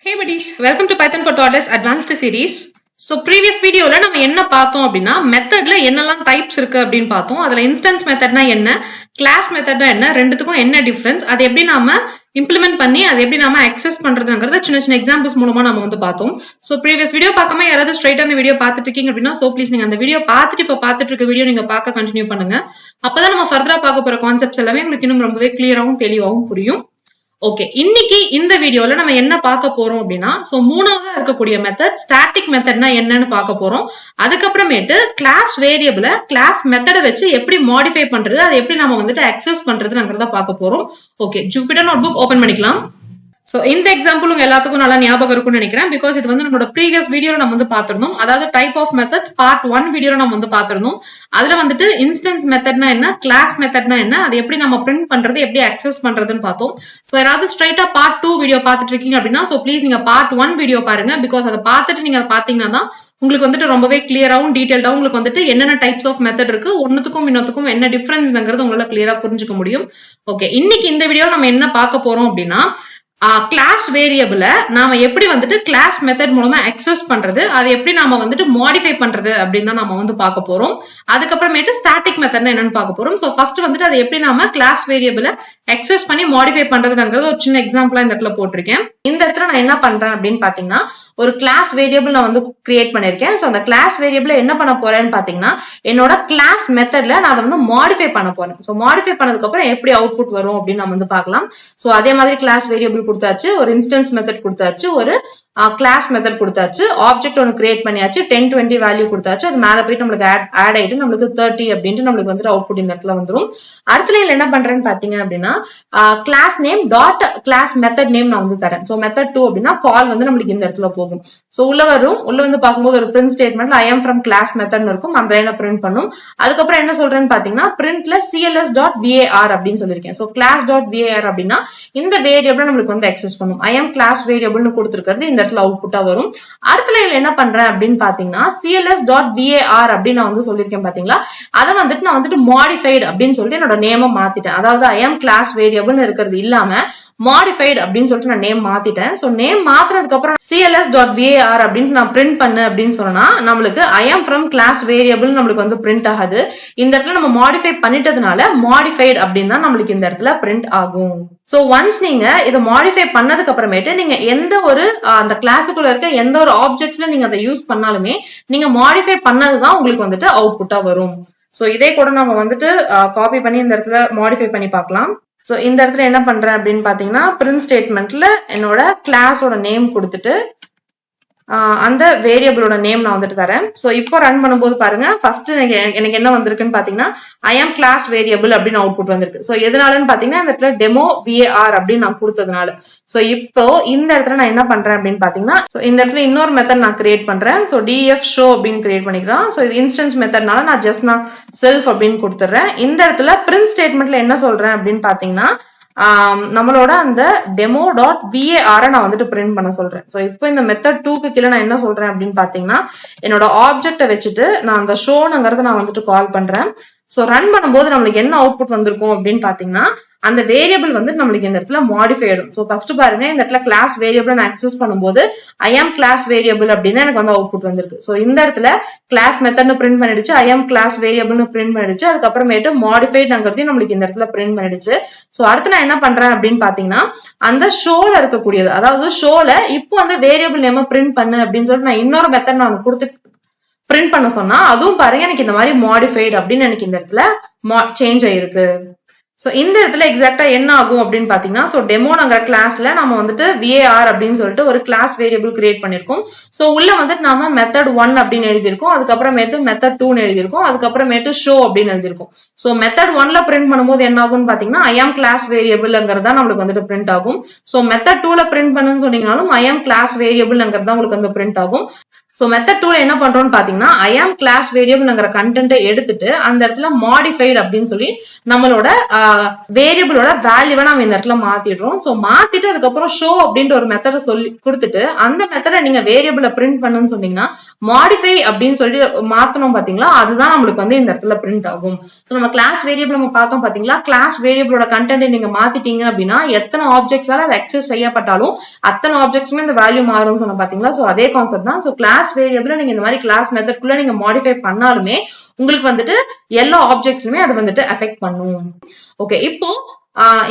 Hey buddies, welcome to PythonTutorials Advanced Series. So previous videoல நம்ம என்ன பார்த்தோம் அப்படின்னா மெத்தட்ல என்னெல்லாம் டைப்ஸ் இருக்கு அப்படின்னு பார்த்தோம். அதுல இன்ஸ்டன்ஸ் மெத்தட்னா என்ன, கிளாஸ் மெத்தட்னா என்ன, ரெண்டுத்துக்கும் என்ன டிஃபரன்ஸ், அதை எப்படி நாம இம்ப்ளிமெண்ட் பண்ணி அதை எப்படி நாம அக்சஸ் பண்றதுங்கிறத சின்ன சின்ன எக்ஸாம்பிள்ஸ் மூலமா நம்ம வந்து பார்த்தோம். ஸோ ப்ரீவியஸ் வீடியோ பார்க்காம யாராவது ஸ்ட்ரைட்டா அந்த வீடியோ பார்த்துட்டு இருக்கீங்க அப்படின்னா ஸோ ப்ளீஸ் நீங்க அந்த வீடியோ பார்த்துட்டு இப்போ பார்த்துட்டு இருக்க வீடியோ நீங்க பார்க்க கண்டினியூ பண்ணுங்க. அப்பதான் நம்ம ஃபர்தரா பார்க்க போற கான்செப்ட்ஸ் எல்லாமே உங்களுக்கு இன்னும் ரொம்பவே கிளியராகவும் தெளிவாகவும் புரியும். ஓகே, இன்னைக்கு இந்த வீடியோல நம்ம என்ன பார்க்க போறோம் அப்படின்னா மூணாவதா இருக்கக்கூடிய மெத்தட் ஸ்டாட்டிக் மெத்தட்னா என்னன்னு பார்க்க போறோம். அதுக்கப்புறமேட்டு கிளாஸ் வேரியபிள கிளாஸ் மெத்தடை வச்சு எப்படி மாடிஃபை பண்றது, அதை எப்படி நம்ம வந்துட்டு அக்சஸ் பண்றதுங்கிறத பார்க்க போறோம். Okay, Jupiter notebook open பண்ணிக்கலாம். சோ இந்த எக்ஸாம்பிள் உங்க எல்லாத்துக்கும் நல்லா ஞாபகம் இருக்கும்னு நினைக்கிறேன். பிகாஸ் இது வந்து நம்மளோட ப்ரீவியஸ் வீடியோல நம்ம வந்து பார்த்திருந்தோம். அதாவது டைப் ஆஃப் மெத்தட்ஸ் பார்ட் 1 வீடியோல நம்ம வந்து பார்த்திருந்தோம். அதுல வந்துட்டு இன்ஸ்டன்ஸ் மெத்தட்னா என்ன, கிளாஸ் மெத்தட்னா என்ன, அது எப்படி நம்ம பிரிண்ட் பண்றது, எப்படி அக்சஸ் பண்றதுன்னு பார்த்தோம். சோ யாராவது ஸ்ட்ரைட்டா பார்ட் 2 வீடியோ பார்த்துட்டு இருக்கீங்க அப்படின்னா சோ ப்ளீஸ் நீங்க பார்ட் 1 வீடியோ பாருங்க. பிகாஸ் அதை பார்த்துட்டு நீங்க அதை பாத்தீங்கன்னா தான் உங்களுக்கு வந்துட்டு ரொம்பவே கிளியராகவும் டீடைல்டாகவும் உங்களுக்கு வந்துட்டு என்னென்ன டைப்ஸ் ஆஃப் மெத்தட் இருக்கு, ஒன்னுத்துக்கும் இன்னொத்துக்கும் என்ன டிஃபரன்ஸ்ங்கிறது உங்களால கிளியரா புரிஞ்சுக்க முடியும். ஓகே, இன்னைக்கு இந்த வீடியோ நம்ம என்ன பார்க்க போறோம் அப்படின்னா கிளாஸ் வேரியபிள நாம எப்படி வந்துட்டு கிளாஸ் மெத்தட் மூலமா அக்சஸ் பண்றது, அதை எப்படி நாம வந்துட்டு மாடிஃபை பண்றது அப்படின்னு தான் நம்ம வந்து பார்க்க போறோம். அதுக்கப்புறமேட்டு ஸ்டாட்டிக் மெத்தட்னா என்னன்னு பார்க்க போறோம். சோ ஃபர்ஸ்ட் வந்துட்டு அதை எப்படி நாம கிளாஸ் வேரியபிள அக்சஸ் பண்ணி மாடிஃபை பண்றதுங்கிறது ஒரு சின்ன எக்ஸாம்பிளா இந்த இடத்துல போட்டிருக்கேன். இந்த இடத்துல நான் என்ன பண்றேன் அப்படின்னு பாத்தீங்கன்னா ஒரு கிளாஸ் வேரியபிள் நான் வந்து கிரியேட் பண்ணிருக்கேன். சோ அந்த கிளாஸ் வேரியபிள என்ன பண்ண போறேன்னு பாத்தீங்கன்னா என்னோட கிளாஸ் மெத்தட்ல நான் அதை வந்து மாடிஃபை பண்ண போறேன். சோ மாடிஃபை பண்ணதுக்கு அப்புறம் எப்படி அவுட்புட் வரும் அப்படின்னு நம்ம வந்து பார்க்கலாம். சோ அதே மாதிரி கிளாஸ் வேரியபிள் கொடுத்தாச்சு, ஒரு இன்ஸ்டன்ஸ் மெத்தட் கொடுத்தாச்சு, ஒரு கிளாஸ் மெத்தட் கொடுத்தாச்சு, ஆப்ஜெக்ட் ஒன்று கிரியேட் பண்ணியாச்சு, 10 20 வேல்யூ கொடுத்தாச்சு. அது மேல போயிட்டு நம்மளுக்கு ஆட் ஆயிட்டு நம்மளுக்கு 30 அப்படின்ட்டு நம்மளுக்கு வந்துட்டு அவுட்புட் இந்த இடத்துல வந்துடும். அடுத்த லைன்ல என்ன பண்றேன்னு பாத்தீங்க அப்படின்னா class name dot class method name நான் வந்து தரேன். சோ மெத்தட் 2 அப்படின்னா கால் வந்து நம்மளுக்கு இந்த இடத்துல போகும். சோ உள்ள வரும், உள்ள வந்து பார்க்கும்போது ஒரு பிரிண்ட் ஸ்டேட்மெண்ட்ல I am from class method இருக்கும், அந்த லைனை பிரிண்ட் பண்ணும். அதுக்கப்புறம் என்ன சொல்றேன்னு பாத்தீங்கன்னா பிரிண்ட்ல cls டாட் var அப்படின்னு சொல்லியிருக்கேன். சோ கிளாஸ் டாட் var அப்படின்னா இந்த வேரியபிள் நம்மளுக்கு வந்து அக்சஸ் பண்ணும். ஐ எம் கிளாஸ் வேரியபிள்னு கொடுத்துருக்கிறது இந்த இடத்துல அவுட்புட்டா வரும். அடுத்த லைன்ல என்ன பண்றேன் அப்படின்னு பாத்தீங்கன்னா cls டாட் var அப்படின்னு நான் வந்து சொல்லியிருக்கேன் பாத்தீங்களா, அதை வந்துட்டு நான் வந்துட்டு மாடிஃபைடு அப்படின்னு சொல்லிட்டு என்னோட நேமை மாத்திட்டேன். அதாவது ஐ எம் கிளாஸ் வேரியபிள்னு இருக்கிறது இல்லாம மாடிஃபைடு அப்படின்னு சொல்லிட்டு நான் நேம் மாத்திட்டேன். சோ நேம் மாத்தினதுக்கு அப்புறம் cls டாட் var அப்படின்னு நான் பிரிண்ட் பண்ணு அப்படின்னு சொன்னா நம்மளுக்கு I am from class variable நம்மளுக்கு வந்து பிரிண்ட் ஆகுது. இந்த இடத்துல நம்ம மாடிஃபை பண்ணிட்டதுனால மாடிஃபைடு அப்படின்னு தான் நம்மளுக்கு இந்த இடத்துல பிரிண்ட் ஆகும். சோ ஒன்ஸ் நீங்க இதை மாடிஃபை பண்ணதுக்கு அப்புறமேட்டு நீங்க எந்த ஒரு அந்த கிளாஸுக்குள்ள இருக்க எந்த ஒரு ஆப்ஜெக்ட்ஸ்ல நீங்க அதை யூஸ் பண்ணாலுமே நீங்க மாடிஃபை பண்ணதுதான் உங்களுக்கு வந்துட்டு அவுட்புட்டா வரும். சோ இதே கூட நம்ம வந்துட்டு காப்பி பண்ணி இந்த இடத்துல மாடிஃபை பண்ணி பார்க்கலாம். சோ இந்த இடத்துல என்ன பண்றேன் அப்படின்னு பாத்தீங்கன்னா பிரிண்ட் ஸ்டேட்மெண்ட்ல என்னோட கிளாஸோட நேம் கொடுத்துட்டு அந்த வேரியபிளோட நேம் நான் வந்துட்டு தரேன். சோ இப்போ ரன் பண்ணும்போது பாருங்க ஃபர்ஸ்ட் எனக்கு என்ன வந்திருக்குன்னு பாத்தீங்கன்னா ஐ எம் கிளாஸ் வேரியபிள் அப்படின்னு அவுட்புட் வந்திருக்கு. சோ எதனாலன்னு பாத்தீங்கன்னா இந்த இடத்துல டெமோ var அப்படின்னு நான் கொடுத்ததுனால. சோ இப்போ இந்த இடத்துல நான் என்ன பண்றேன் அப்படின்னு பாத்தீங்கன்னா இந்த இடத்துல இன்னொரு மெத்தட் நான் கிரியேட் பண்றேன். சோ df show அப்படின்னு கிரியேட் பண்ணிக்கிறேன். சோ இது இன்ஸ்டன்ஸ் மெத்தட்னால நான் செல்ஃப் அப்படின்னு கொடுத்துறேன். இந்த இடத்துல பிரிண்ட் ஸ்டேட்மெண்ட்ல என்ன சொல்றேன் அப்படின்னு பாத்தீங்கன்னா நம்மளோட அந்த டெமோ டாட் var நான் வந்துட்டு பிரிண்ட் பண்ண சொல்றேன். சோ இப்போ இந்த மெத்தட் 2க்கு கீழே நான் என்ன சொல்றேன் அப்படின்னு பாத்தீங்கன்னா என்னோட ஆப்ஜெக்ட வச்சுட்டு நான் அந்த ஷோனுங்கிறத நான் வந்துட்டு கால் பண்றேன். சோ ரன் பண்ணும்போது நம்மளுக்கு என்ன அவுட்புட் வந்திருக்கும் அப்படின்னு பாத்தீங்கன்னா அந்த வேரியபிள் வந்து நம்மளுக்கு இந்த இடத்துல மாடிஃபை ஆயிடும். சோ ஃபர்ஸ்ட் பாருங்க இந்த இடத்துல கிளாஸ் வேரியபிள் நான் அக்சஸ் பண்ணும்போது ஐ ஆம் கிளாஸ் வேரியபிள் அப்படின்னு எனக்கு வந்து அவுட்புட் வந்திருக்கு. சோ இந்த இடத்துல கிளாஸ் மெத்தட்னு பிரிண்ட் பண்ணிடுச்சு, ஐ ஆம் கிளாஸ் வேரியபிள்னு பிரிண்ட் பண்ணிடுச்சு, அதுக்கப்புறமேட்டு மாடிஃபைடுங்கிறதையும் நம்மளுக்கு இந்த இடத்துல பிரிண்ட் பண்ணிடுச்சு. சோ அடுத்து நான் என்ன பண்றேன் அப்படின்னு பாத்தீங்கன்னா அந்த ஷோல இருக்கக்கூடியது, அதாவது ஷோல இப்போ அந்த வேரியபிள் நேம பிரிண்ட் பண்ணு அப்படின்னு சொல்லிட்டு நான் இன்னொரு மெத்தட் நான் கொடுத்து பிரிண்ட் பண்ண சொன்னா அதுவும் பாருங்க எனக்கு இந்த மாதிரி மாடிஃபைடு அப்படின்னு எனக்கு இந்த இடத்துல சேஞ்ச் ஆயிருக்கு. சோ இந்த இடத்துல எக்ஸாக்டா என்ன ஆகும் அப்படின்னு பாத்தீங்கன்னா டெமோங்கிற கிளாஸ்ல நம்ம வந்துட்டு var அப்படின்னு சொல்லிட்டு ஒரு கிளாஸ் வேரியபிள் கிரியேட் பண்ணிருக்கோம். சோ உள்ள வந்துட்டு நாம மெத்தட் 1 அப்படின்னு எழுதியிருக்கோம், அதுக்கப்புறமேட்டு மெத்தட் 2 எழுதியிருக்கோம், அதுக்கப்புறமேட்டு ஷோ அப்படின்னு எழுதியிருக்கோம். சோ மெத்தட் 1ல பிரிண்ட் பண்ணும்போது என்ன ஆகும்னு பாத்தீங்கன்னா ஐ ஆம் கிளாஸ் வேரியபிள்ங்கிறதா நம்மளுக்கு வந்துட்டு பிரிண்ட் ஆகும். சோ மெத்தட் 2ல பிரிண்ட் பண்ணுன்னு சொன்னீங்கனாலும் ஐ ஆம் கிளாஸ் வேரியபிள்ங்கிறதா உங்களுக்கு வந்து பிரிண்ட் ஆகும். சோ மெத்தட் 2ல என்ன பண்றோம்னு பாத்தீங்கன்னா I am class variableங்கிற கண்டென்ட்டை எடுத்துட்டு அந்த இடத்துல மாடிஃபைட் அப்படின்னு சொல்லி நம்மளோட வேரியபிளோட வேல்யூவை நம்ம இந்த இடத்துல மாத்திடுறோம். சோ மாத்திட்டு அதுக்கப்புறம் ஷோ அப்படின்ற ஒரு மெத்தடை சொல்லி கொடுத்துட்டு அந்த மெத்தடை நீங்க வேரியபிள பிரிண்ட் பண்ணுன்னு சொன்னீங்கன்னா மாடிஃபை அப்படின்னு சொல்லி மாத்தணும் பாத்தீங்களா, அதுதான் நம்மளுக்கு வந்து இந்த இடத்துல பிரிண்ட் ஆகும். சோ நம்ம கிளாஸ் வேரியபிள் நம்ம பார்த்தோம் பாத்தீங்களா, கிளாஸ் வேரியபிளோட கண்டென்ட் நீங்க மாத்திட்டீங்க அப்படின்னா எத்தனை ஆப்ஜெக்ட்ஸால அது அக்சஸ் செய்யப்பட்டாலும் அத்தனை ஆப்ஜெக்ட்ஸுமே இந்த வேல்யூ மாறும்னு சொன்ன பாத்தீங்களா. சோ அதே கான்செப்ட் தான். சோ கிளாஸ் வேரியபிள் நீங்க இந்த மாதிரி கிளாஸ் மெத்தட்குள்ள நீங்க மாடிஃபை பண்ணாலுமே உங்களுக்கு வந்துட்டு எல்லா ஆப்ஜெக்ட்ஸ்லுமே அது வந்துட்டு அஃபெக்ட் பண்ணும். ஓகே, இப்போ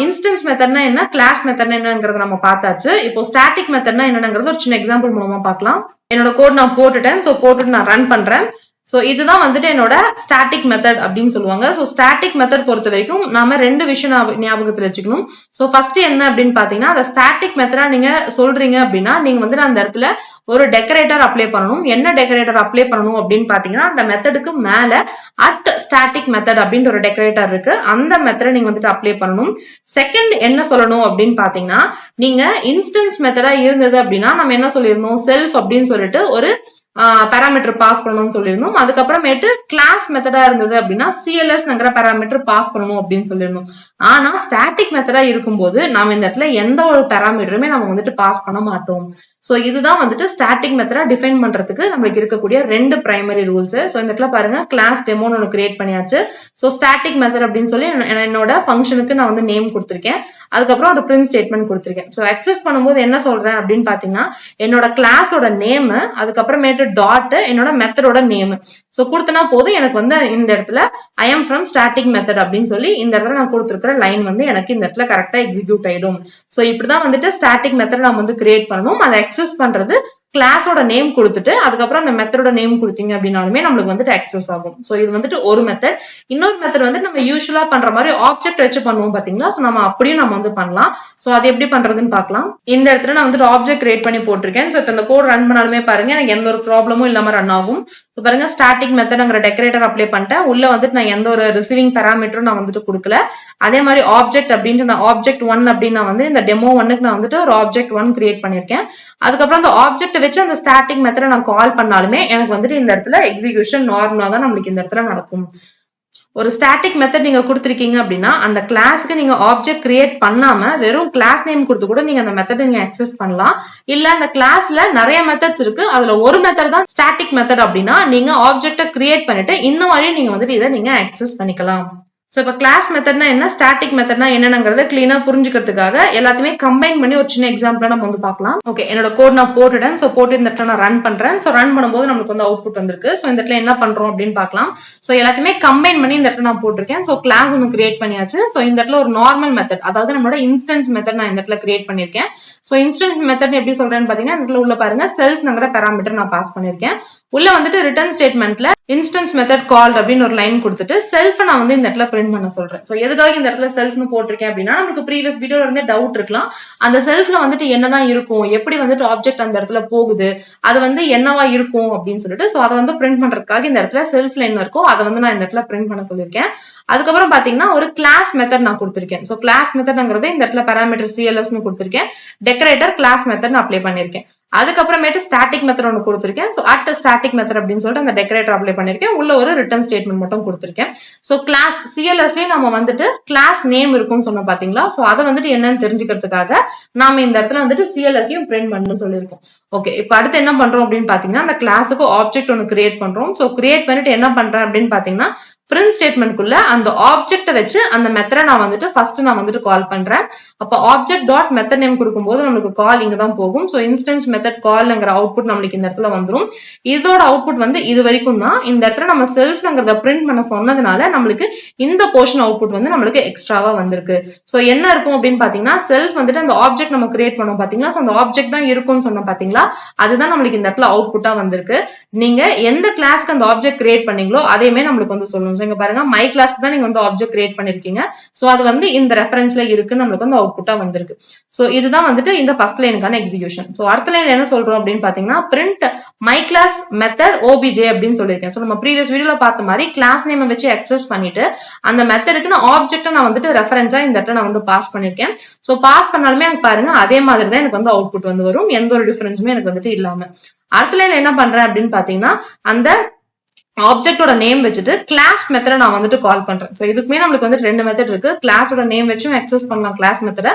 இன்ஸ்டன்ஸ் மெத்தட்னா என்ன, கிளாஸ் மெத்தட்னா என்னங்கறத நம்ம பார்த்தாச்சு. இப்போ ஸ்டாட்டிக் மெத்தட்னா என்னங்கிறது ஒரு சின்ன எக்ஸாம்பிள் மூலமா பார்க்கலாம். என்னோட கோட் நான் போட்டுட்டேன். சோ போட்டுட்டு நான் ரன் பண்றேன். சோ இதுதான் வந்துட்டு என்னோட ஸ்டாட்டிக் மெத்தட் அப்படின்னு சொல்லுவாங்க. சோ ஸ்டாட்டிக் மெத்தட் பொறுத்த வரைக்கும் நாம ரெண்டு விஷயம் ஞாபகத்துல வச்சுக்கணும். சோ ஃபர்ஸ்ட் என்ன அப்படின்னு பாத்தீங்கன்னா, அந்த ஸ்டாட்டிக் மெத்தடா நீங்க சொல்றீங்க அப்படின்னா நீங்க வந்துட்டு அந்த இடத்துல ஒரு டெக்கரேட்டர் அப்ளை பண்ணணும். என்ன டெக்கரேட்டர் அப்ளை பண்ணணும் அப்படின்னு பாத்தீங்கன்னா, அந்த மெத்தடுக்கு மேல அட் ஸ்டாட்டிக் மெத்தட் அப்படின்ற ஒரு டெக்கரேட்டர் இருக்கு. அந்த மெத்தடை நீங்க வந்துட்டு அப்ளை பண்ணணும். செகண்ட் என்ன சொல்லணும் அப்படின்னு பாத்தீங்கன்னா, நீங்க இன்ஸ்டன்ஸ் மெத்தடா இருந்தது அப்படின்னா நம்ம என்ன சொல்லியிருந்தோம், செல்ஃப் அப்படின்னு சொல்லிட்டு ஒரு பாராமீட்டர் பாஸ் பண்ணணும்னு சொல்லியிருந்தோம். அதுக்கப்புறமேட்டு கிளாஸ் மெத்தடா இருந்தது அப்படின்னா சிஎல்எஸ்ங்கிற பாராமீட்டர் பாஸ் பண்ணணும் அப்படின்னு சொல்லியிருந்தோம். ஆனா ஸ்டாட்டிக் மெத்தடா இருக்கும்போது நாம இந்த இடத்துல எந்த ஒரு பாராமீட்டருமே நம்ம வந்துட்டு பாஸ் பண்ண மாட்டோம். சோ இதுதான் வந்துட்டு ஸ்டாட்டிக் மெத்தடா டிஃபைன் பண்றதுக்கு நமக்கு இருக்கக்கூடிய ரெண்டு பிரைமரி ரூல்ஸ். சோ இந்த இடத்துல பாருங்க, கிளாஸ் டெமோன்னு ஒன்று கிரியேட் பண்ணியாச்சு. சோ ஸ்டாட்டிக் மெத்தட் அப்படின்னு சொல்லி என்னோட ஃபங்க்ஷனுக்கு நான் வந்து நேம் கொடுத்திருக்கேன். அதுக்கப்புறம் ஒரு பிரிண்ட் ஸ்டேட்மெண்ட் கொடுத்திருக்கேன். சோ அக்சஸ் பண்ணும்போது என்ன சொல்றேன் அப்படின்னு பாத்தீங்கன்னா, என்னோட கிளாஸோட நேம், அதுக்கப்புறமேட்டு டாட் என்னோட மெத்தடோட நேம். சோ கொடுத்தனா போதும் எனக்கு வந்து இந்த இடத்துல I am from static method அப்படின்னு சொல்லி இந்த இடத்துல நான் கொடுத்திருக்கிற லைன் வந்து எனக்கு இந்த இடத்துல கரெக்டா எக்ஸிக்யூட் ஆயிடும். சோ இப்படிதான் வந்துட்டு ஸ்டாட்டிக் மெத்தட் நம்ம வந்து கிரியேட் பண்ணணும். அதை அக்சஸ் பண்றது கிளாஸோட நேம் கொடுத்துட்டு அதுக்கப்புறம் அந்த மெத்தடோட நேம் கொடுத்தீங்க அப்படின்னாலுமே நம்மளுக்கு வந்துட்டு அக்சஸ் ஆகும். சோ இது வந்துட்டு ஒரு மெத்தட். இன்னொரு மெத்தட் வந்து நம்ம யூஸ்வலா பண்ற மாதிரி ஆப்ஜெக்ட் வச்சு பண்ணுவோம் பாத்தீங்களா. சோ நம்ம அப்படியும் நம்ம வந்து பண்ணலாம். சோ அது எப்படி பண்றதுன்னு பார்க்கலாம். இந்த இடத்துல நான் வந்துட்டு ஆப்ஜெக்ட் கிரியேட் பண்ணி போட்டிருக்கேன். சோ இப்ப இந்த கோட் ரன் பண்ணாலுமே பாருங்க எனக்கு எந்த ஒரு ப்ராப்ளமும் இல்லாம ரன் ஆகும். பாருங்க, ஸ்டாட்டிக் மெத்தட்ங்கிற டெக்கரேட்டர் அப்ளை பண்ணிட்டேன். உள்ள வந்துட்டு நான் எந்த ஒரு ரிசீவிங் பாராமீட்டரும் நான் வந்துட்டு கொடுக்கல. அதே மாதிரி ஆப்ஜெக்ட் அப்படின்ட்டு நான் ஆப்ஜெக்ட் 1 அப்படின்னு நான் வந்து இந்த டெமோ 1க்கு நான் வந்துட்டு ஒரு ஆப்ஜெக்ட் 1 கிரியேட் பண்ணிருக்கேன். அதுக்கப்புறம் அந்த ஆப்ஜெக்ட் வச்சு அந்த ஸ்டாட்டிக் மெத்தட நான் கால் பண்ணாலுமே எனக்கு வந்துட்டு இந்த இடத்துல எக்ஸிகியூஷன் நார்மலா தான் நம்மளுக்கு இந்த இடத்துல நடக்கும். ஒரு ஸ்டாட்டிக் மெத்தட் நீங்க கொடுத்துருக்கீங்க அப்படின்னா அந்த கிளாஸ்க்கு நீங்க ஆப்ஜெக்ட் கிரியேட் பண்ணாம வெறும் கிளாஸ் நேம் கொடுத்து கூட நீங்க அந்த மெத்தட் நீங்க அக்சஸ் பண்ணலாம். இல்ல அந்த கிளாஸ்ல நிறைய மெத்தட்ஸ் இருக்கு, அதுல ஒரு மெத்தட் தான் ஸ்டாட்டிக் மெத்தட் அப்படின்னா நீங்க ஆப்ஜெக்ட கிரியேட் பண்ணிட்டு இந்த மாதிரி நீங்க வந்துட்டு இதை நீங்க அக்சஸ் பண்ணிக்கலாம். சோ இப்ப கிளாஸ் மெத்தட்னா என்ன, ஸ்டாட்டிக் மெத்தட்னா என்னங்கிறத கிளீனா புரிஞ்சுக்கிறதுக்காக எல்லாத்தையுமே கம்பைன் பண்ணி ஒரு சின்ன எக்ஸாம்பிள் நம்ம வந்து பார்க்கலாம். ஓகே, என்னோட கோட் நான் போட்டுட்டேன். சோ போட்டு இந்த இடத்துல நான் ரன் பண்றேன். சோ ரன் பண்ணும்போது நமக்கு வந்து அவுட்புட் வந்திருக்கு. சோ இந்த இடத்துல என்ன பண்றோம் அப்படின்னு பார்க்கலாம். சோ எல்லாத்தையுமே கம்பைன் பண்ணி இந்த இடத்துல நான் போட்டிருக்கேன். சோ கிளாஸ் ஒன்று கிரியேட் பண்ணியாச்சு. சோ இந்த இடத்துல ஒரு நார்மல் மெத்தட், அதாவது நம்மளோட இன்ஸ்டன்ஸ் மெத்தட் நான் இந்த இடத்துல கிரியேட் பண்ணிருக்கேன். சோ இன்ஸ்டன்ஸ் மெத்தட் எப்படி சொல்றேன்னு பாத்தீங்கன்னா, இந்த இடத்துல உள்ள பாருங்க, செல்ஃப்ங்கிற பாராமீட்டர் நான் பாஸ் பண்ணிருக்கேன். உள்ள வந்துட்டு ரிட்டர்ன் ஸ்டேட்மெண்ட்ல இன்ஸ்டன்ஸ் மெத்தட் கால்ட் அப்படின்னு ஒரு லைன் கொடுத்துட்டு செல்ஃப் நான் வந்து இந்த இடத்துல பிரிண்ட் பண்ண சொல்றேன். சோ எதுக்காக இந்த இடத்துல செல்ஃப்னு போட்டிருக்கேன் அப்படின்னா, நமக்கு ப்ரீவியஸ் வீடியோல இருந்தே டவுட் இருக்கலாம், அந்த செல்ஃப்ல வந்துட்டு என்னதான் இருக்கும், எப்படி வந்துட்டு ஆப்ஜெக்ட் அந்த இடத்துல போகுது, அது வந்து என்னவா இருக்கும் அப்படின்னு சொல்லிட்டு. சோ அதை வந்து பிரிண்ட் பண்றதுக்காக இந்த இடத்துல செல்ஃப்ல என்ன இருக்கோ அதை வந்து நான் இந்த இடத்துல பிரிண்ட் பண்ண சொல்லியிருக்கேன். அதுக்கப்புறம் பாத்தீங்கன்னா ஒரு கிளாஸ் மெத்தட் நான் கொடுத்திருக்கேன். சோ கிளாஸ் மெத்தட்ங்கிறது இந்த இடத்துல பாராமீட்டர் சிஎல்எஸ்னு கொடுத்திருக்கேன். டெக்கரேட்டர் கிளாஸ் மெத்தட் அப்ளை பண்ணிருக்கேன். அதுக்கப்புறமேட்டு ஸ்டாட்டிக் மெத்தட் ஒன்று கொடுத்திருக்கேன். சோ அட் ஸ்டாட்டிக் மெத்தட் அப்படின்னு சொல்லிட்டு அந்த டெக்கரேட்டர் அப்ளை பண்ணிருக்கேன். உள்ள ஒரு ரிட்டர்ன் ஸ்டேட்மெண்ட் மட்டும் கொடுத்திருக்கேன். சோ கிளாஸ் சிஎல்எஸ்லயே நம்ம வந்துட்டு கிளாஸ் நேம் இருக்கும்னு சொன்னோம் பாத்தீங்களா. சோ அதை வந்துட்டு என்னன்னு தெரிஞ்சுக்கிறதுக்காக நாம இந்த இடத்துல வந்துட்டு சிஎல்எஸ்ஸையும் பிரிண்ட் பண்ணணும்னு சொல்லியிருக்கோம். ஓகே, இப்ப அடுத்து என்ன பண்றோம் அப்படின்னு பாத்தீங்கன்னா, அந்த கிளாஸுக்கு ஆப்ஜெக்ட் ஒன்று கிரியேட் பண்றோம். சோ கிரியேட் பண்ணிட்டு என்ன பண்றேன் அப்படின்னு பாத்தீங்கன்னா, பிரிண்ட் ஸ்டேட்மெண்ட்குள்ள அந்த ஆப்ஜெக்ட வச்சு அந்த மெத்தட நான் வந்துட்டு ஃபர்ஸ்ட் நான் வந்துட்டு கால் பண்றேன். அப்ப ஆப்ஜெக்ட் டாட் மெத்தட் நேம் கொடுக்கும்போது நமக்கு கால் இங்க தான் போகும். சோ இன்ஸ்டன்ஸ் மெத்தட் கால்ங்கிற அவுட்புட் நம்மளுக்கு இந்த இடத்துல வந்துரும். இதோட அவுட்புட் வந்து இது வரைக்கும் தான். இந்த இடத்துல நம்ம செல்ஃப்ங்கிறத பிரிண்ட் பண்ண சொன்னதுனால நம்மளுக்கு இந்த போர்ஷன் அவுட்புட் வந்து நம்மளுக்கு எக்ஸ்ட்ராவா வந்திருக்கு. சோ என்ன இருக்கும் அப்படின்னு பாத்தீங்கன்னா, செல்ஃப் வந்துட்டு அந்த ஆப்ஜெக்ட் நம்ம கிரியேட் பண்ணோம் பாத்தீங்களா. சோ அந்த ஆப்ஜெக்ட் தான் இருக்கும்னு சொன்னோம் பாத்தீங்களா, அதுதான் நம்மளுக்கு இந்த இடத்துல அவுட்புட்டா வந்திருக்கு. நீங்க எந்த கிளாஸ்க்கு அந்த ஆப்ஜெக்ட் கிரியேட் பண்ணீங்களோ அதையுமே நம்மளுக்கு வந்து சொல்லணும். சோ இங்க பாருங்க மை கிளாஸ்க்கு தான் நீங்க வந்து ஆப்ஜெக்ட் கிரியேட் பண்ணிருக்கீங்க. சோ அது வந்து இந்த ரெஃபரன்ஸ்ல இருக்கு நம்மளுக்கு வந்து அவுட்புட்டா வந்திருக்கு. சோ இதுதான் வந்துட்டு இந்த ஃபர்ஸ்ட் லைனுக்கான எக்ஸிகியூஷன். சோ அடுத்த லைன் என்ன சொல்றோம் அப்படின்னு பாத்தீங்கன்னா print my class method obj அப்படின்னு சொல்லியிருக்கேன். சோ நம்ம ப்ரீவியஸ் வீடியோல பார்த்த மாதிரி கிளாஸ் நேம் வச்சு அக்சஸ் பண்ணிட்டு அந்த மெத்தடுக்கு நான் ஆப்ஜெக்ட் நான் வந்துட்டு ரெஃபரன்ஸா இந்த இடத்துல நான் வந்து பாஸ் பண்ணிருக்கேன். சோ பாஸ் பண்ணாலுமே எனக்கு பாருங்க அதே மாதிரி தான் எனக்கு வந்து அவுட்புட் வந்து வரும், எந்த ஒரு டிஃபரன்ஸுமே எனக்கு வந்துட்டு இல்லாம. அடுத்த லைன் என்ன பண்றேன் அப்படின்னு பாத்தீங்கன்னா அந்த ஆப்ஜெக்டோட நேம் வச்சுட்டு கிளாஸ் மெத்தட நான் வந்துட்டு கால் பண்றேன். சோ இதுக்குமே நம்மளுக்கு வந்து ரெண்டு மெத்தட் இருக்கு. கிளாஸோட நேம் வச்சும் அக்சஸ் பண்ணலாம் கிளாஸ் மெத்தட,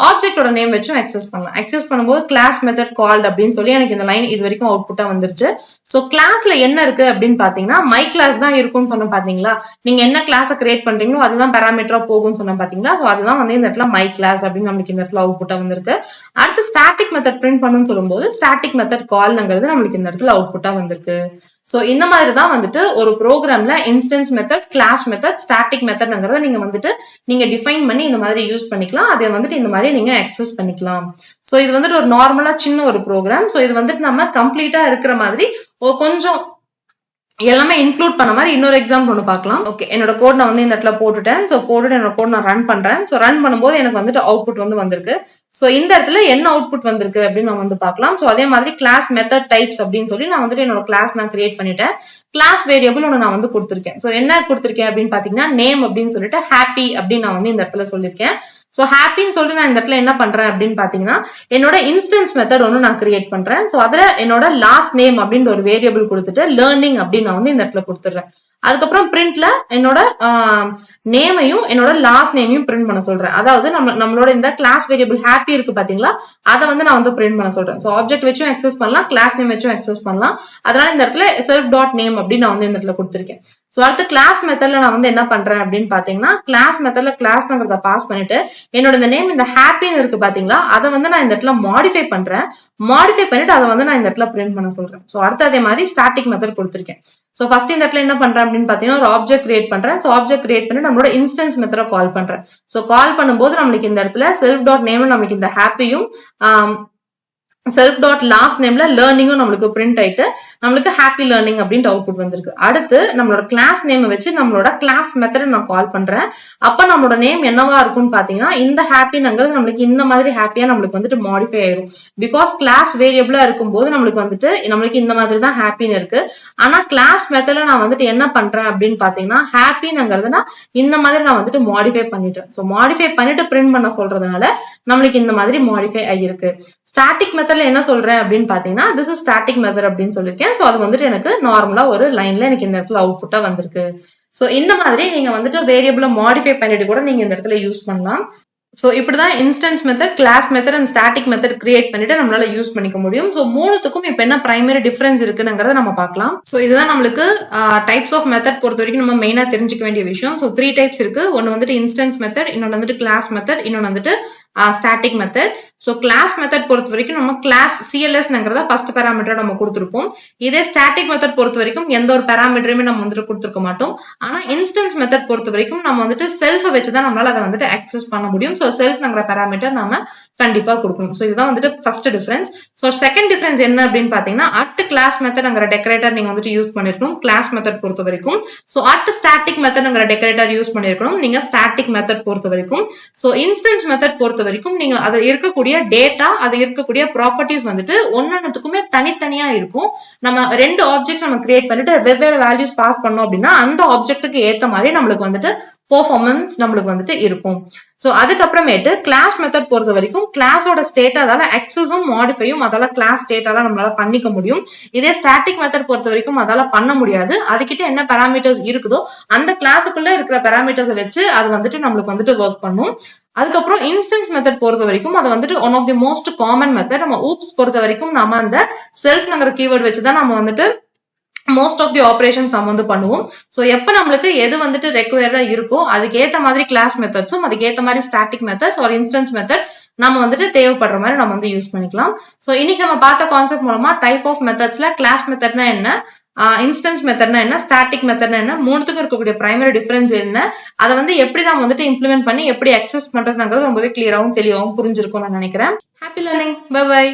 ஆப்ஜெக்டோட நேம் வச்சும் அக்சஸ் பண்ணலாம். அக்சஸ் பண்ணும்போது கிளாஸ் மெத்தட் கால்ட் அப்படின்னு சொல்லி எனக்கு இந்த லைன் இது வரைக்கும் அவுட்புட்டா வந்துருச்சு. சோ கிளாஸ்ல என்ன இருக்கு அப்படின்னு பாத்தீங்கன்னா மை கிளாஸ் தான் இருக்கும்னு சொன்ன பாத்தீங்களா, நீங்க என்ன கிளாஸை கிரியேட் பண்றீங்களோ அதுதான் பேராமீட்டரா போகும்னு சொன்ன பாத்தீங்களா. சோ அதுதான் வந்து இந்த இடத்துல மை கிளாஸ் அப்படின்னு நம்மளுக்கு இந்த இடத்துல அவுட்புட்டா வந்திருக்கு. அடுத்து ஸ்டாட்டிக் மெத்தட் பிரிண்ட் பண்ணுன்னு சொல்லும்போது ஸ்டாட்டிக் மெத்தட் கால்ங்கிறது நம்மளுக்கு இந்த இடத்துல அவுட்புட்டா வந்திருக்கு. சோ இந்த மாதிரி தான் வந்துட்டு ஒரு ப்ரோக்ராம்ல instance method, class method, static மெத்தட்ங்கிறத நீங்க வந்துட்டு நீங்க டிஃபைன் பண்ணி இந்த மாதிரி யூஸ் பண்ணிக்கலாம். அதை வந்துட்டு இந்த மாதிரி நீங்க அக்சஸ் பண்ணிக்கலாம். சோ இது வந்துட்டு ஒரு நார்மலா சின்ன ஒரு ப்ரோக்ராம். சோ இது வந்துட்டு நம்ம கம்ப்ளீட்டா இருக்கிற மாதிரி கொஞ்சம் எல்லாமே இன்க்ளூட் பண்ண மாதிரி இன்னொரு எக்ஸாம்பிள் ஒன்று பார்க்கலாம். ஓகே, என்னோட கோட் நான் வந்து இந்த இடத்துல போட்டுட்டேன். சோ போட்டுட்டு என்னோட கோட் நான் ரன் பண்றேன். சோ ரன் பண்ணும்போது எனக்கு வந்துட்டு அவுட்புட் வந்து வந்திருக்கு. சோ இந்த இடத்துல என்ன அவுட்புட் வந்திருக்கு அப்படின்னு நம்ம வந்து பார்க்கலாம். சோ அதே மாதிரி கிளாஸ் மெத்தட் டைப்ஸ் அப்படின்னு சொல்லி நான் வந்துட்டு என்னோட கிளாஸ் நான் கிரியேட் பண்ணிட்டேன். கிளாஸ் வேரியபிள் ஒன்று நான் வந்து கொடுத்துருக்கேன். சோ என்ன கொடுத்துருக்கேன் அப்படின்னு பாத்தீங்கன்னா நேம் அப்படின்னு சொல்லிட்டு ஹாப்பி அப்படின்னு நான் வந்து இந்த இடத்துல சொல்லியிருக்கேன். சோ ஹாப்பின்னு சொல்லிட்டு நான் இந்த இடத்துல என்ன பண்றேன் அப்படின்னு பாத்தீங்கன்னா என்னோட இன்ஸ்டன்ஸ் மெத்தட் ஒன்று நான் கிரியேட் பண்றேன். சோ அதுல என்னோட லாஸ்ட் நேம் அப்படின்னு ஒரு வேரியபிள் கொடுத்துட்டு லேர்னிங் அப்படின்னு நான் வந்து இந்த இடத்துல கொடுத்துடுறேன். அதுக்கப்புறம் பிரிண்ட்ல என்னோட நேமையும் என்னோட லாஸ்ட் நேமையும் பிரிண்ட் பண்ண சொல்றேன். அதாவது நம்மளோட இந்த கிளாஸ் வேரியபிள் ஹாப்பி இருக்கு பாத்தீங்களா, அதை வந்து நான் வந்து பிரிண்ட் பண்ண சொல்றேன். சோ ஆப்ஜெக்ட் வச்சும் அக்சஸ் பண்ணலாம், கிளாஸ் நேம் வச்சும் அக்சஸ் பண்ணலாம். அதனால இந்த இடத்துல செல்ஃப் டாட் நேம் அப்படின்னு நான் வந்து இந்த இடத்துல கொடுத்துருக்கேன். சோ அடுத்து கிளாஸ் மெத்தட்ல நான் வந்து என்ன பண்றேன் அப்படின்னு பாத்தீங்கன்னா கிளாஸ் மெத்தட்ல கிளாஸ்ங்கிறத பாஸ் பண்ணிட்டு என்னோட இந்த நேம் இந்த ஹாப்பின்னு இருக்கு பாத்தீங்களா, அதை வந்து நான் இந்த இடத்துல மாடிஃபை பண்றேன். மாடிஃபை பண்ணிட்டு அதை வந்து நான் இந்த இடத்துல பிரிண்ட் பண்ண சொல்றேன். சோ அடுத்து அதே மாதிரி ஸ்டாட்டிக் மெத்தட் கொடுத்துருக்கேன். சோ ஃபர்ஸ்ட் இந்த இடத்துல என்ன பண்றேன் அப்படின்னு பாத்தீங்கன்னா ஒரு ஆப்ஜெக்ட் கிரியேட் பண்றேன். சோ ஆப்ஜெக்ட் கிரியேட் பண்ணி நம்மளோட இன்ஸ்டன்ஸ் மெத்தட கால் பண்றேன். சோ கால் பண்ணும்போது நம்மளுக்கு இந்த இடத்துல செல்ஃப் டாட் நேம் நம்மளுக்கு இந்த ஹாப்பியும் செல்ஃப் டாட் லாஸ்ட் நேம்ல லேர்னிங்கும் நம்மளுக்கு பிரிண்ட் ஆயிட்டு நம்மளுக்கு ஹாப்பி லேர்னிங் அப்படின்ட்டு அவுட்புட் வந்திருக்கு. அடுத்து நம்மளோட கிளாஸ் நேம் வச்சு நம்மளோட கிளாஸ் மெத்தட நான் கால் பண்றேன். அப்ப நம்மளோட நேம் என்னவா இருக்கும்னு பாத்தீங்கன்னா இந்த ஹாப்பிங்கிறது நம்மளுக்கு இந்த மாதிரி ஹாப்பியா நம்மளுக்கு வந்துட்டு மாடிஃபை ஆயிரும். பிகாஸ் கிளாஸ் வேரியபிளா இருக்கும்போது நம்மளுக்கு இந்த மாதிரி தான் ஹாப்பின்னு இருக்கு. ஆனா கிளாஸ் மெத்தட்ல நான் வந்துட்டு என்ன பண்றேன் அப்படின்னு பாத்தீங்கன்னா ஹாப்பிங்கிறது நான் இந்த மாதிரி நான் வந்துட்டு மாடிஃபை பண்ணிட்டேன். சோ மாடிஃபை பண்ணிட்டு பிரிண்ட் பண்ண சொல்றதுனால நம்மளுக்கு இந்த மாதிரி மாடிஃபை ஆகிருக்கு. ஸ்டாட்டிக் மெத்தட்ல என்ன சொல்றேன் அப்படின்னு பாத்தீங்கன்னா திஸ் இஸ் ஸ்டாட்டிக் மெத்தட் அப்படின்னு சொல்லிருக்கேன். சோ அது வந்துட்டு எனக்கு நார்மலா ஒரு லைன்ல எனக்கு இந்த இடத்துல அவுட்புட்டா வந்திருக்கு. சோ இந்த மாதிரி நீங்க வந்துட்டு வேரியபிள மாடிஃபை பண்ணிட்டு கூட நீங்க இந்த இடத்துல யூஸ் பண்ணலாம். சோ இப்படிதான் instance method, class method and static method create பண்ணிட்டு நம்மளால யூஸ் பண்ணிக்க முடியும். சோ மூணுத்துக்கும் இப்ப என்ன பிரைமரி டிஃபரன்ஸ் இருக்குங்கிறத நம்ம பார்க்கலாம். சோ இதுதான் நம்மளுக்கு டைப்ஸ் ஆஃப் மெத்தட் பொறுத்த வரைக்கும் நம்ம மெயினா தெரிஞ்சுக்க வேண்டிய விஷயம். சோ 3 டைப்ஸ் இருக்கு. ஒன்னு வந்துட்டு இன்ஸ்டன்ஸ் மெத்தட், இன்னொன்னு வந்துட்டு கிளாஸ் மெத்தட், இன்னொன்னு வந்துட்டு static method. So class method பொறுத்த வரைக்கும் நம்ம கிளாஸ் CLSங்கிறத ஃபர்ஸ்ட் பேராமீட்டர் நம்ம கொடுத்திருப்போம். இதே ஸ்டாட்டிக் மெத்தட் பொறுத்த வரைக்கும் எந்த ஒரு பேராமீட்டருமே நம்ம வந்துட்டு கொடுத்திருக்க மாட்டோம். ஆனா இன்ஸ்டன்ஸ் மெத்தட் பொறுத்த வரைக்கும் நம்ம வந்துட்டு செல்ஃப் வச்சுதான் நம்மளால அதை வந்துட்டு அக்சஸ் பண்ண முடியும். சோ செல்ஃப்ங்கிற பேராமீட்டர் நாம கண்டிப்பா கொடுக்கணும். சோ இதுதான் வந்துட்டு first difference. So second difference என்ன அப்படின்னு பாத்தீங்கன்னா அட் கிளாஸ் மெத்தட்ங்கிற டெக்கரேட்டர் நீங்க வந்துட்டு யூஸ் பண்ணிருக்கணும் கிளாஸ் மெத்தட் பொறுத்த வரைக்கும். சோ அட் ஸ்டாட்டிக் மெத்தட்ங்கிற டெக்கரேட்டர் யூஸ் பண்ணிருக்கணும் நீங்க ஸ்டாட்டிக் மெத்தட் பொறுத்த வரைக்கும். சோ இன்ஸ்டன்ஸ் மெத்தட் பொறுத்த வரைக்கும் நீங்க அது இருக்கக்கூடிய டேட்டா, அது இருக்கக்கூடிய ப்ராப்பர்ட்டிஸ் வந்துட்டு ஒன்னொன்னுக்குமே தனித்தனியா இருக்கும். நம்ம ரெண்டு ஆப்ஜெக்ட்ஸ் நம்ம கிரியேட் பண்ணிட்டு வெவ்வேறு வேல்யூஸ் பாஸ் பண்ணோம் அப்படின்னா அந்த ஆப்ஜெக்ட்டுக்கு ஏத்த மாதிரி நம்மளுக்கு வந்துட்டு பெர்ஃபார்மன்ஸ் நம்மளுக்கு வந்துட்டு இருக்கும். சோ அதுக்கப்புறமேட்டு கிளாஸ் மெத்தட் பொறுத்த வரைக்கும் கிளாஸோட ஸ்டேட் அதால அக்சஸும் மாடிஃபையும் அதால கிளாஸ் ஸ்டேட்டால நம்மளால பண்ணிக்க முடியும். இதே ஸ்டாட்டிக் மெத்தட் பொறுத்த வரைக்கும் அதால பண்ண முடியாது. அதுக்கிட்ட என்ன பேராமீட்டர்ஸ் இருக்குதோ அந்த கிளாஸுக்குள்ள இருக்கிற பேராமீட்டர்ஸை வச்சு அது வந்துட்டு நம்மளுக்கு வந்துட்டு ஒர்க் பண்ணும். அதுக்கப்புறம் இன்ஸ்டன்ஸ் மெத்தட் பொறுத்த வரைக்கும் அது வந்துட்டு one of the most common method. நம்ம ஊப்ஸ் பொறுத்த வரைக்கும் நம்ம அந்த செல்ஃப்ங்கிற கீவேர்ட் வச்சுதான் நம்ம வந்துட்டு மோஸ்ட் ஆஃப் தி ஆபரேஷன்ஸ் நம்ம வந்து பண்ணுவோம். சோ எப்ப நம்மளுக்கு எது வந்துட்டு ரெக்வயர்டா இருக்கோ அதுக்கு ஏத்த மாதிரி கிளாஸ் மெத்தட்ஸும் அதுக்கு ஏத்த மாதிரி ஸ்டாட்டிக் மெத்தட்ஸ் ஒரு இன்ஸ்டன்ஸ் மெத்தட் நம்ம வந்துட்டு தேவைப்படுற மாதிரி நம்ம வந்து யூஸ் பண்ணிக்கலாம். சோ இன்னைக்கு நம்ம பார்த்த கான்செப்ட் மூலமா டைப் ஆஃப் மெத்தட்ஸ்ல கிளாஸ் மெத்தட்னா என்ன, இன்ஸ்டன்ஸ் மெத்தட்னா என்ன, ஸ்டாட்டிக் மெத்தட்னா என்ன, மூணுத்துக்கும் இருக்கக்கூடிய பிரைமரி டிஃபரன்ஸ் என்ன, அதை வந்து எப்படி நம்ம வந்துட்டு இம்ப்ளிமெண்ட் பண்ணி எப்படி அக்சஸ் பண்றதுங்கிறது ரொம்பவே கிளியராகவும் தெளிவாகவும் புரிஞ்சிருக்கும் நான் நினைக்கிறேன். Happy learning. Bye by.